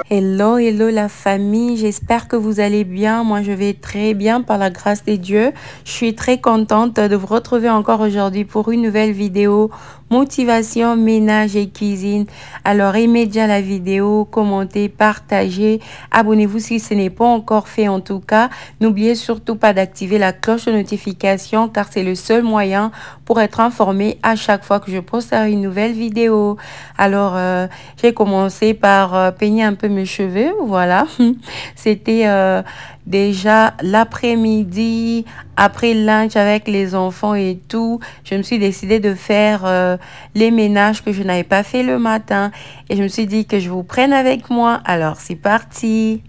Hello, hello la famille, j'espère que vous allez bien. Moi, je vais très bien par la grâce de Dieu. Je suis très contente de vous retrouver encore aujourd'hui pour une nouvelle vidéo motivation, ménage et cuisine. Alors, aimez déjà la vidéo, commentez, partagez, abonnez-vous si ce n'est pas encore fait en tout cas. N'oubliez surtout pas d'activer la cloche de notification car c'est le seul moyen pour être informé à chaque fois que je poste une nouvelle vidéo. Alors, j'ai commencé par peigner un peu mes cheveux, voilà. C'était déjà l'après-midi, après lunch avec les enfants et tout. Je me suis décidé de faire les ménages que je n'avais pas fait le matin. Et je me suis dit que je vous prenne avec moi. Alors, c'est parti!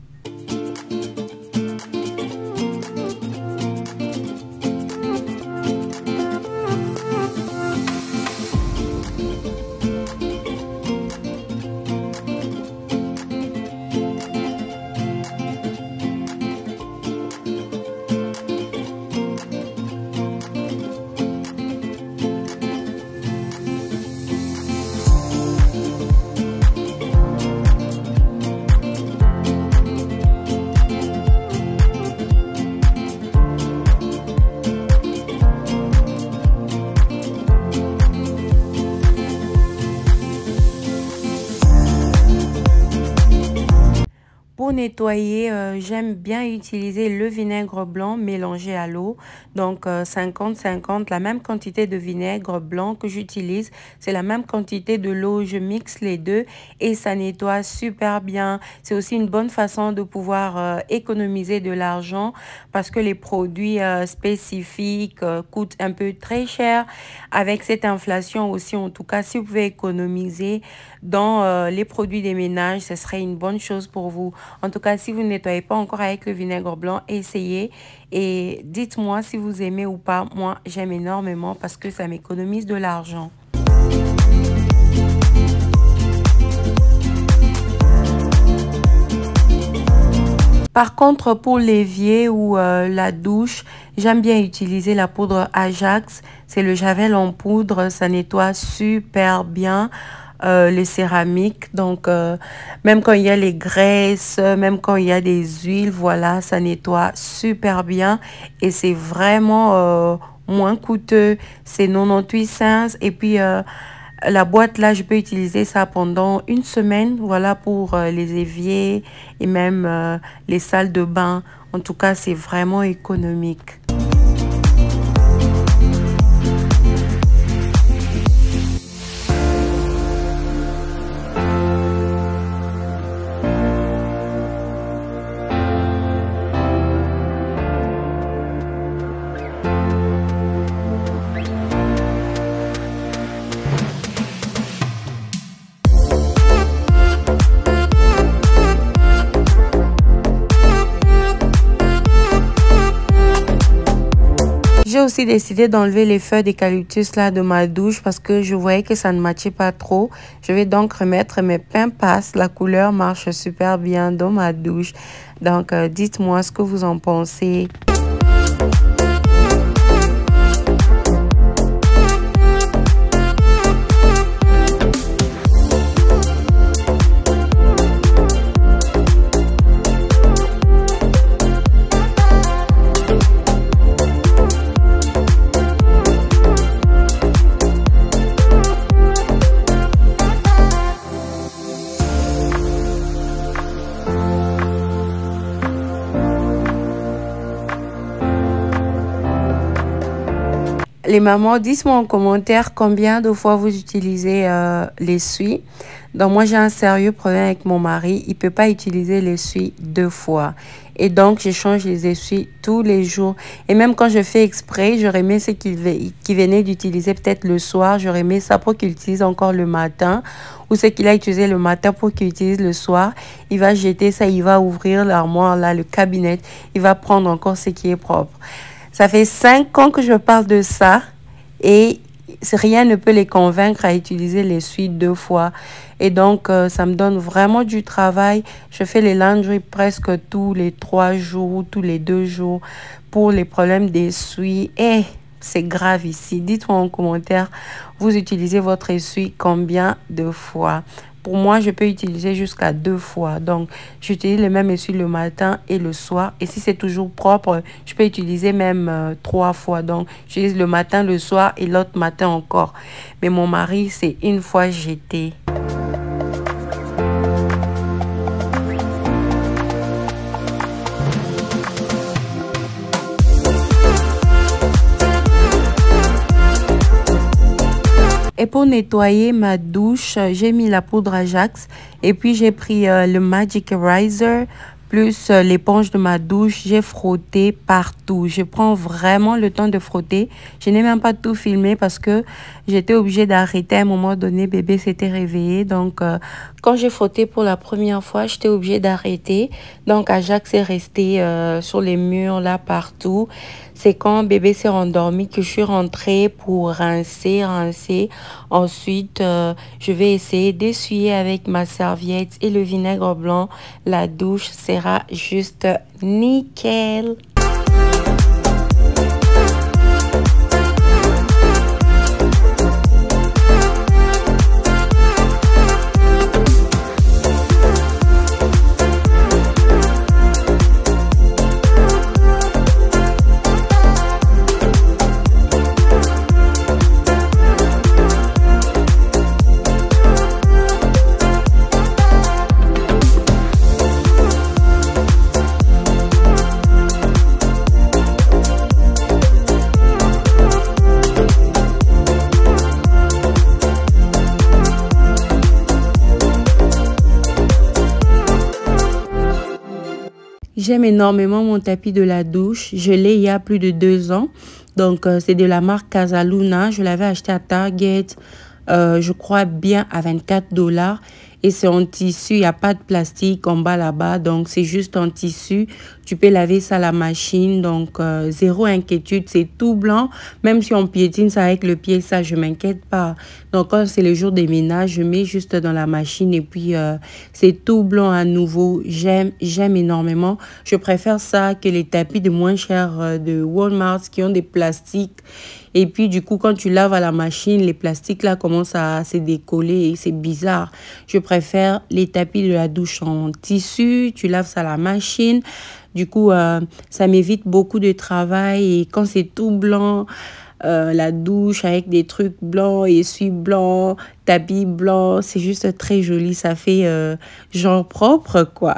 Pour nettoyer, j'aime bien utiliser le vinaigre blanc mélangé à l'eau. Donc 50-50, la même quantité de vinaigre blanc que j'utilise, c'est la même quantité de l'eau. Je mixe les deux et ça nettoie super bien. C'est aussi une bonne façon de pouvoir économiser de l'argent parce que les produits spécifiques coûtent un peu très cher. Avec cette inflation aussi, en tout cas, si vous pouvez économiser dans les produits des ménages, ce serait une bonne chose pour vous. En tout cas, si vous ne nettoyez pas encore avec le vinaigre blanc, essayez et dites-moi si vous aimez ou pas. Moi, j'aime énormément parce que ça m'économise de l'argent. Par contre, pour l'évier ou la douche, j'aime bien utiliser la poudre Ajax. C'est le Javel en poudre, ça nettoie super bien. Les céramiques, donc même quand il y a les graisses, même quand il y a des huiles, voilà, ça nettoie super bien et c'est vraiment moins coûteux. C'est 98 cents et puis la boîte là, je peux utiliser ça pendant une semaine, voilà, pour les éviers et même les salles de bain. En tout cas, c'est vraiment économique. J'ai aussi décidé d'enlever les feuilles d'eucalyptus là de ma douche parce que je voyais que ça ne matchait pas trop. Je vais donc remettre mes pimpas. La couleur marche super bien dans ma douche. Donc, dites-moi ce que vous en pensez. Les mamans, dites-moi en commentaire combien de fois vous utilisez l'essuie. Donc moi, j'ai un sérieux problème avec mon mari. Il ne peut pas utiliser l'essuie 2 fois. Et donc, je change les essuies tous les jours. Et même quand je fais exprès, j'aurais aimé ce qu'il venait d'utiliser peut-être le soir. J'aurais aimé ça pour qu'il utilise encore le matin. Ou ce qu'il a utilisé le matin pour qu'il utilise le soir. Il va jeter ça, il va ouvrir l'armoire, là, le cabinet. Il va prendre encore ce qui est propre. Ça fait 5 ans que je parle de ça et rien ne peut les convaincre à utiliser l'essuie 2 fois. Et donc, ça me donne vraiment du travail. Je fais les laundry presque tous les 3 jours, tous les 2 jours pour les problèmes d'essuie. Et c'est grave ici. Dites-moi en commentaire, vous utilisez votre essuie combien de fois? Pour moi, je peux utiliser jusqu'à 2 fois. Donc, j'utilise le même essuie le matin et le soir. Et si c'est toujours propre, je peux utiliser même 3 fois. Donc, j'utilise le matin, le soir et l'autre matin encore. Mais mon mari, c'est une fois jeté. Et pour nettoyer ma douche, j'ai mis la poudre Ajax et puis j'ai pris le Magic Eraser plus l'éponge de ma douche. J'ai frotté partout. Je prends vraiment le temps de frotter. Je n'ai même pas tout filmé parce que j'étais obligée d'arrêter à un moment donné. Bébé s'était réveillé. Donc, quand j'ai frotté pour la première fois, j'étais obligée d'arrêter. Donc, Ajax est resté sur les murs là partout. C'est quand bébé s'est endormi que je suis rentrée pour rincer. Ensuite, je vais essayer d'essuyer avec ma serviette et le vinaigre blanc. La douche sera juste nickel. J'aime énormément mon tapis de la douche. Je l'ai il y a plus de 2 ans. Donc, c'est de la marque Casaluna. Je l'avais acheté à Target, je crois bien à 24 $. Et c'est en tissu, il n'y a pas de plastique en bas là-bas. Donc, c'est juste en tissu. Tu peux laver ça à la machine. Donc, zéro inquiétude. C'est tout blanc. Même si on piétine ça avec le pied, ça, je ne m'inquiète pas. Donc, quand c'est le jour des ménages, je mets juste dans la machine. Et puis, c'est tout blanc à nouveau. J'aime énormément. Je préfère ça que les tapis de moins cher de Walmart qui ont des plastiques. Et puis, du coup, quand tu laves à la machine, les plastiques là commencent à se décoller et c'est bizarre. Je préfère les tapis de la douche en tissu. Tu laves ça à la machine. Du coup, ça m'évite beaucoup de travail. Et quand c'est tout blanc, la douche avec des trucs blancs, essuie blanc, tapis blanc, c'est juste très joli. Ça fait genre propre, quoi.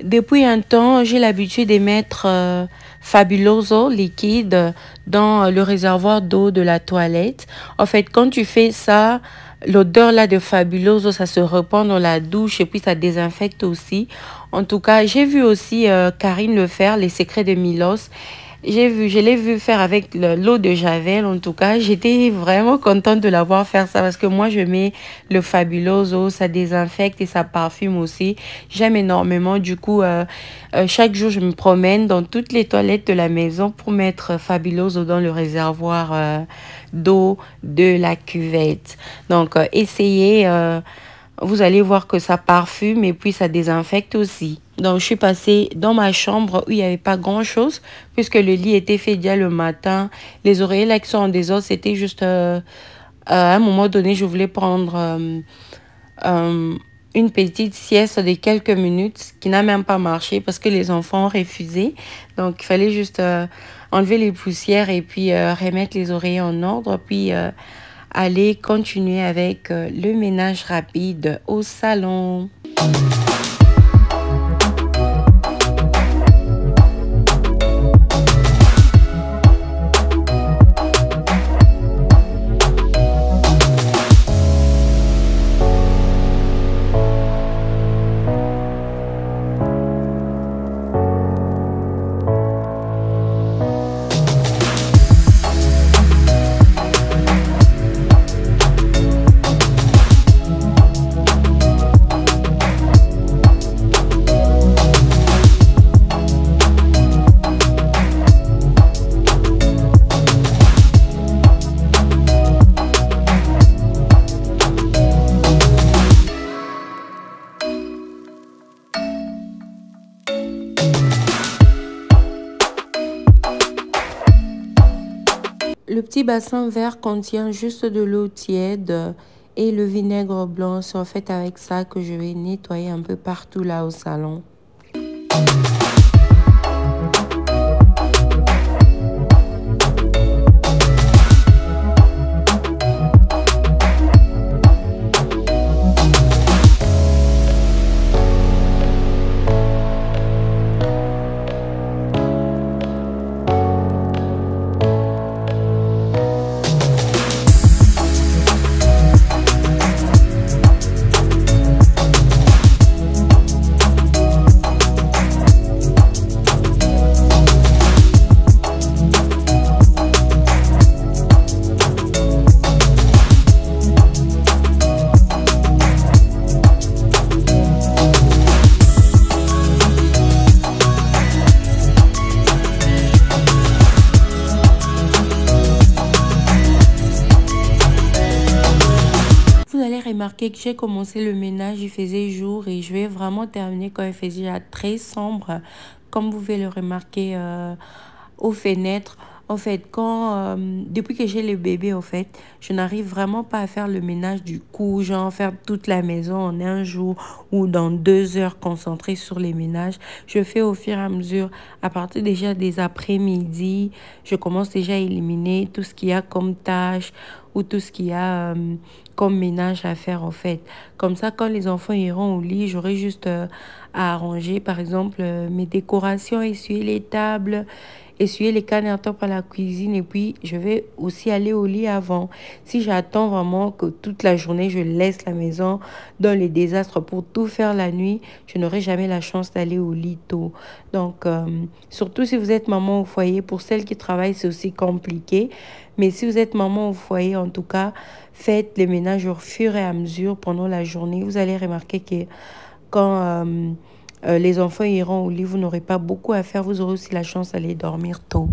Depuis un temps, j'ai l'habitude de mettre Fabuloso liquide dans le réservoir d'eau de la toilette. En fait, quand tu fais ça, l'odeur là de Fabuloso, ça se répand dans la douche et puis ça désinfecte aussi. En tout cas, j'ai vu aussi Karine le faire, les secrets de Milos. Je l'ai vu faire avec l'eau de Javel. En tout cas, j'étais vraiment contente de la voir faire ça parce que moi, je mets le Fabuloso, ça désinfecte et ça parfume aussi. J'aime énormément. Du coup, chaque jour, je me promène dans toutes les toilettes de la maison pour mettre Fabuloso dans le réservoir d'eau de la cuvette. Donc, essayez Vous allez voir que ça parfume et puis ça désinfecte aussi. Donc, je suis passée dans ma chambre où il n'y avait pas grand-chose puisque le lit était fait déjà le matin. Les oreillers là qui sont en désordre, c'était juste à un moment donné, je voulais prendre une petite sieste de quelques minutes qui n'a même pas marché parce que les enfants ont refusé. Donc, il fallait juste enlever les poussières et puis remettre les oreillers en ordre. Puis aller continuer avec le ménage rapide au salon. Le petit bassin vert contient juste de l'eau tiède et le vinaigre blanc. C'est en fait avec ça que je vais nettoyer un peu partout là au salon. Remarqué que j'ai commencé le ménage, il faisait jour et je vais vraiment terminer quand il faisait déjà très sombre. Comme vous pouvez le remarquer aux fenêtres. En fait, depuis que j'ai le bébé, en fait, je n'arrive vraiment pas à faire le ménage du coup, genre faire toute la maison en un jour ou dans 2 heures concentrée sur les ménages. Je fais au fur et à mesure, à partir déjà des après-midi, je commence déjà à éliminer tout ce qu'il y a comme tâches ou tout ce qu'il y a comme ménage à faire, en fait. Comme ça, quand les enfants iront au lit, j'aurai juste à arranger, par exemple, mes décorations, essuyer les tables, essuyer les cannes à top à la cuisine et puis je vais aussi aller au lit avant. Si j'attends vraiment que toute la journée je laisse la maison dans les désastres pour tout faire la nuit, je n'aurai jamais la chance d'aller au lit tôt. Donc, surtout si vous êtes maman au foyer, pour celles qui travaillent, c'est aussi compliqué. Mais si vous êtes maman au foyer, en tout cas, faites les ménages au fur et à mesure pendant la journée. Vous allez remarquer que quand les enfants iront au lit, vous n'aurez pas beaucoup à faire. Vous aurez aussi la chance d'aller dormir tôt.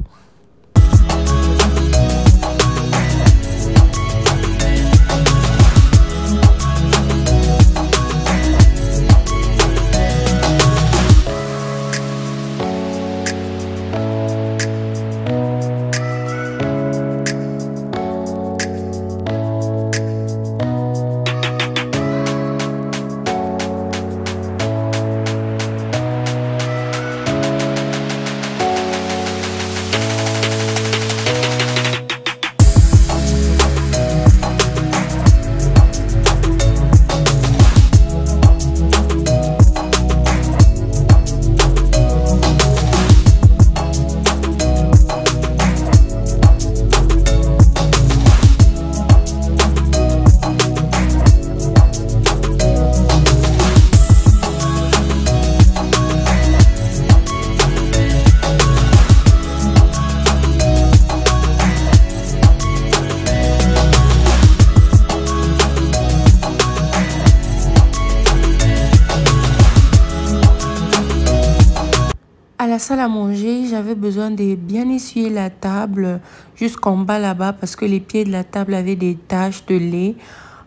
À la salle à manger, j'avais besoin de bien essuyer la table jusqu'en bas là-bas parce que les pieds de la table avaient des taches de lait.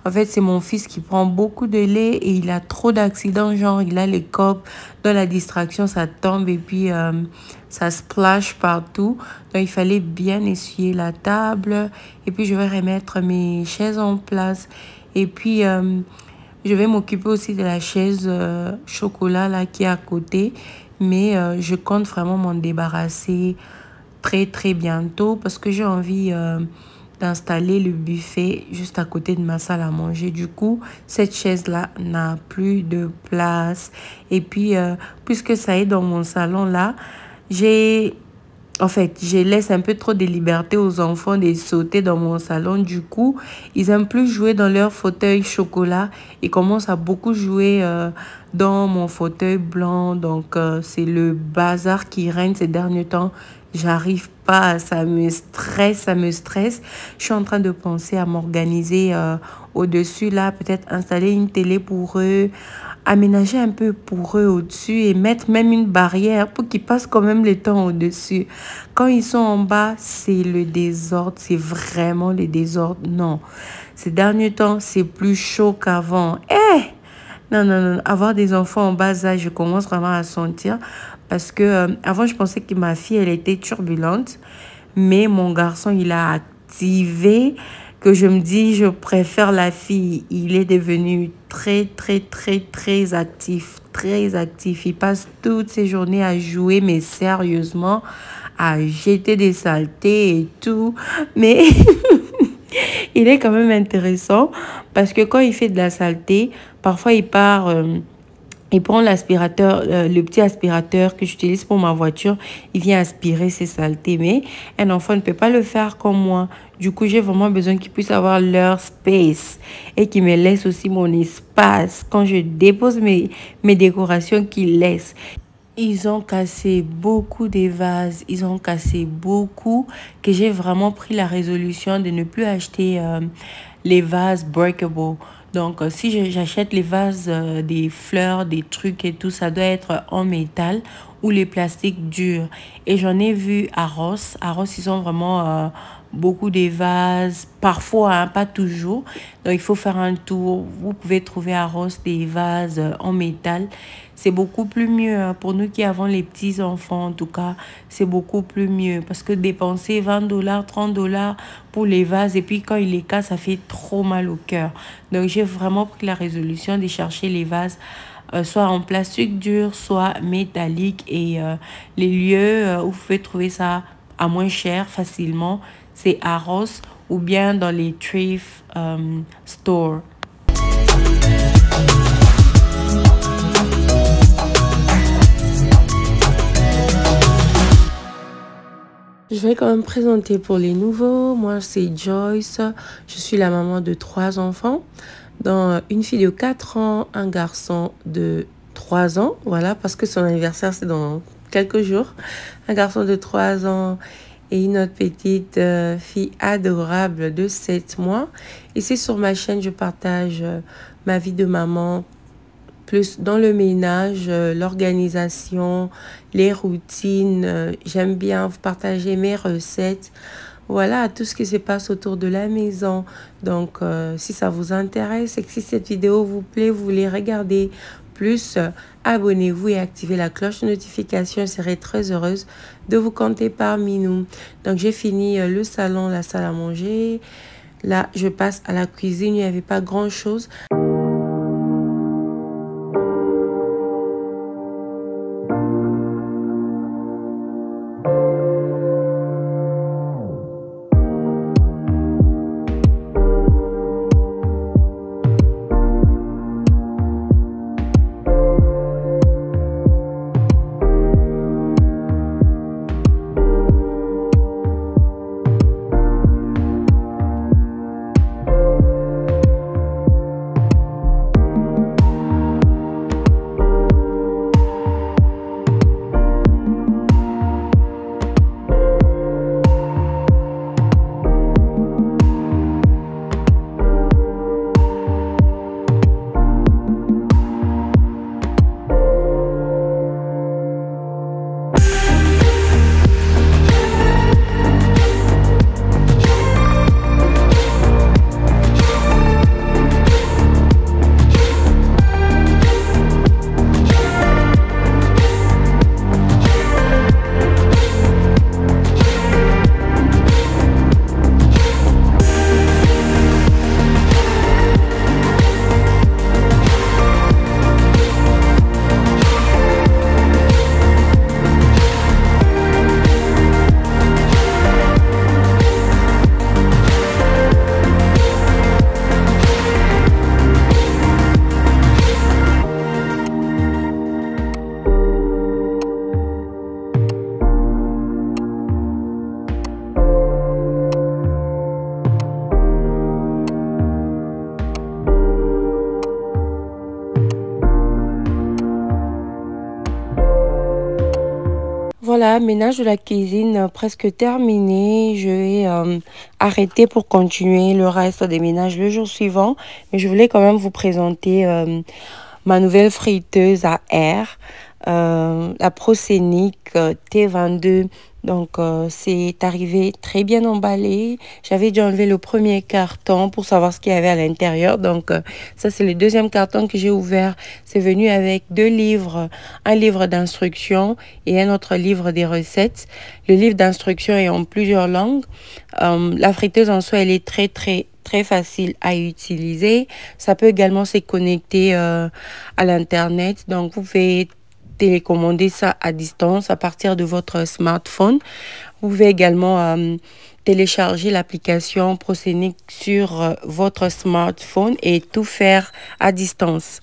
En fait, c'est mon fils qui prend beaucoup de lait et il a trop d'accidents. Genre, il a les copes, dans la distraction, ça tombe et puis ça splash partout. Donc, il fallait bien essuyer la table. Et puis, je vais remettre mes chaises en place. Et puis, je vais m'occuper aussi de la chaise chocolat là qui est à côté. Mais je compte vraiment m'en débarrasser très très bientôt parce que j'ai envie d'installer le buffet juste à côté de ma salle à manger. Du coup, cette chaise-là n'a plus de place. Et puis, puisque ça est dans mon salon là, j'ai en fait, je laisse un peu trop de liberté aux enfants de sauter dans mon salon. Du coup, ils aiment plus jouer dans leur fauteuil chocolat. Ils commencent à beaucoup jouer dans mon fauteuil blanc. Donc, c'est le bazar qui règne ces derniers temps. J'arrive pas, ça me stresse, ça me stresse. Je suis en train de penser à m'organiser au-dessus là, peut-être installer une télé pour eux, aménager un peu pour eux au-dessus et mettre même une barrière pour qu'ils passent quand même le temps au-dessus. Quand ils sont en bas, c'est le désordre, c'est vraiment le désordre. Non, ces derniers temps, c'est plus chaud qu'avant. Non, non, non, avoir des enfants en bas âge, je commence vraiment à sentir parce que avant, je pensais que ma fille, elle était turbulente, mais mon garçon, il a activé que je me dis, je préfère la fille. Il est devenu très, très, très, très actif. Très actif. Il passe toutes ses journées à jouer, mais sérieusement, à jeter des saletés et tout. Mais il est quand même intéressant parce que quand il fait de la saleté, parfois il part... il prend l'aspirateur, le petit aspirateur que j'utilise pour ma voiture. Il vient aspirer ces saletés. Mais un enfant ne peut pas le faire comme moi. Du coup, j'ai vraiment besoin qu'ils puissent avoir leur space et qu'ils me laissent aussi mon espace. Quand je dépose mes décorations, qu'ils laissent. Ils ont cassé beaucoup de vases, ils ont cassé beaucoup, que j'ai vraiment pris la résolution de ne plus acheter les vases breakable. Donc, si j'achète les vases, des fleurs, des trucs et tout, ça doit être en métal ou les plastiques durs. Et j'en ai vu à Ross. À Ross, ils ont vraiment beaucoup de vases, parfois, hein, pas toujours. Donc, il faut faire un tour. Vous pouvez trouver à Ross des vases en métal. C'est beaucoup plus mieux hein, pour nous qui avons les petits-enfants, en tout cas, c'est beaucoup plus mieux. Parce que dépenser 20 $, 30 $ pour les vases, et puis quand il les casse, ça fait trop mal au cœur. Donc, j'ai vraiment pris la résolution de chercher les vases soit en plastique dur, soit métallique. Et les lieux où vous pouvez trouver ça à moins cher facilement, c'est à Ross ou bien dans les thrift stores. Je vais quand même présenter pour les nouveaux. Moi, c'est Joyce. Je suis la maman de 3 enfants. Dans une fille de 4 ans, un garçon de 3 ans. Voilà, parce que son anniversaire, c'est dans quelques jours. Un garçon de 3 ans et une autre petite fille adorable de 7 mois. Ici, sur ma chaîne, je partage ma vie de maman, plus dans le ménage, l'organisation, les routines. J'aime bien vous partager mes recettes. Voilà, tout ce qui se passe autour de la maison. Donc, si ça vous intéresse et que si cette vidéo vous plaît, vous voulez regarder plus, abonnez-vous et activez la cloche de notification. Je serai très heureuse de vous compter parmi nous. Donc, j'ai fini le salon, la salle à manger. Là, je passe à la cuisine. Il n'y avait pas grand-chose. Voilà, ménage de la cuisine presque terminé. Je vais arrêter pour continuer le reste des ménages le jour suivant. Mais je voulais quand même vous présenter ma nouvelle friteuse à air, la Proscenic T22. Donc, c'est arrivé très bien emballé. J'avais dû enlever le premier carton pour savoir ce qu'il y avait à l'intérieur. Donc, ça, c'est le deuxième carton que j'ai ouvert. C'est venu avec 2 livres, un livre d'instruction et un autre livre des recettes. Le livre d'instruction est en plusieurs langues. La friteuse en soi, elle est très facile à utiliser. Ça peut également se connecter à l'internet. Donc, vous pouvez télécommander ça à distance à partir de votre smartphone. Vous pouvez également télécharger l'application Proscenic sur votre smartphone et tout faire à distance.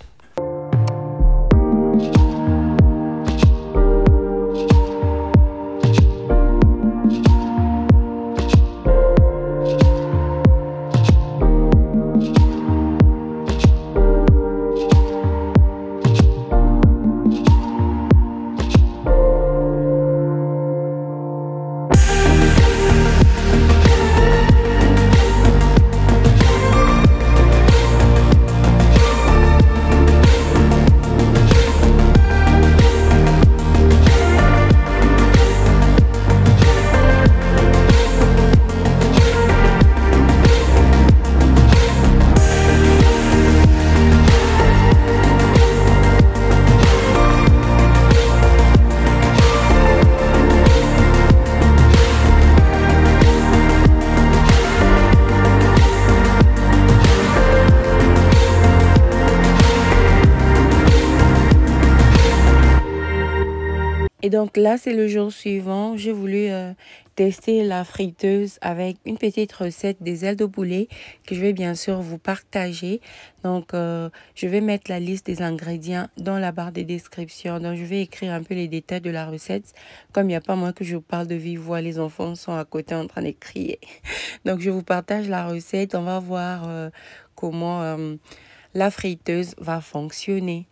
Et donc là, c'est le jour suivant. J'ai voulu tester la friteuse avec une petite recette des ailes de poulet que je vais bien sûr vous partager. Donc, je vais mettre la liste des ingrédients dans la barre de description. Donc, je vais écrire un peu les détails de la recette. Comme il n'y a pas moi que je vous parle de vive voix, les enfants sont à côté en train de crier. Donc, je vous partage la recette. On va voir comment la friteuse va fonctionner.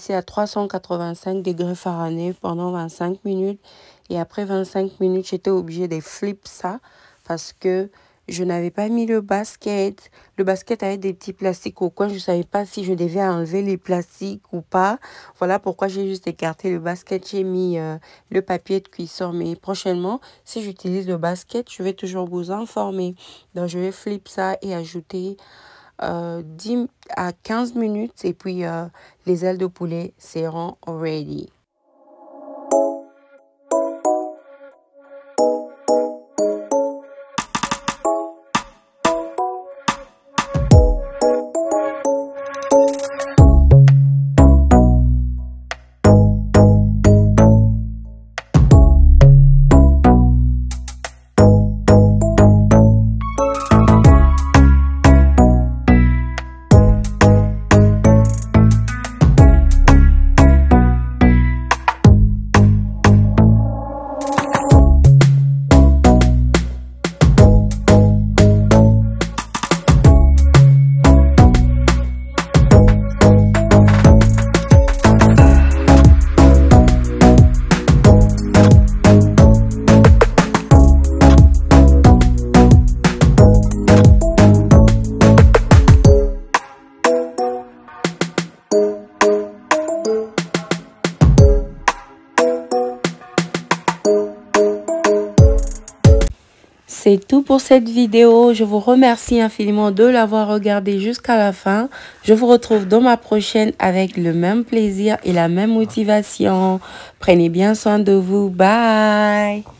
laissé à 385 degrés Fahrenheit pendant 25 minutes. Et après 25 minutes, j'étais obligée de flipper ça parce que je n'avais pas mis le basket. Le basket avait des petits plastiques au coin. Je ne savais pas si je devais enlever les plastiques ou pas. Voilà pourquoi j'ai juste écarté le basket. J'ai mis le papier de cuisson. Mais prochainement, si j'utilise le basket, je vais toujours vous informer. Donc, je vais flipper ça et ajouter 10 à 15 minutes. Et puis, les ailes de poulet seront ready. C'est tout pour cette vidéo. Je vous remercie infiniment de l'avoir regardé jusqu'à la fin. Je vous retrouve dans ma prochaine avec le même plaisir et la même motivation. Prenez bien soin de vous. Bye!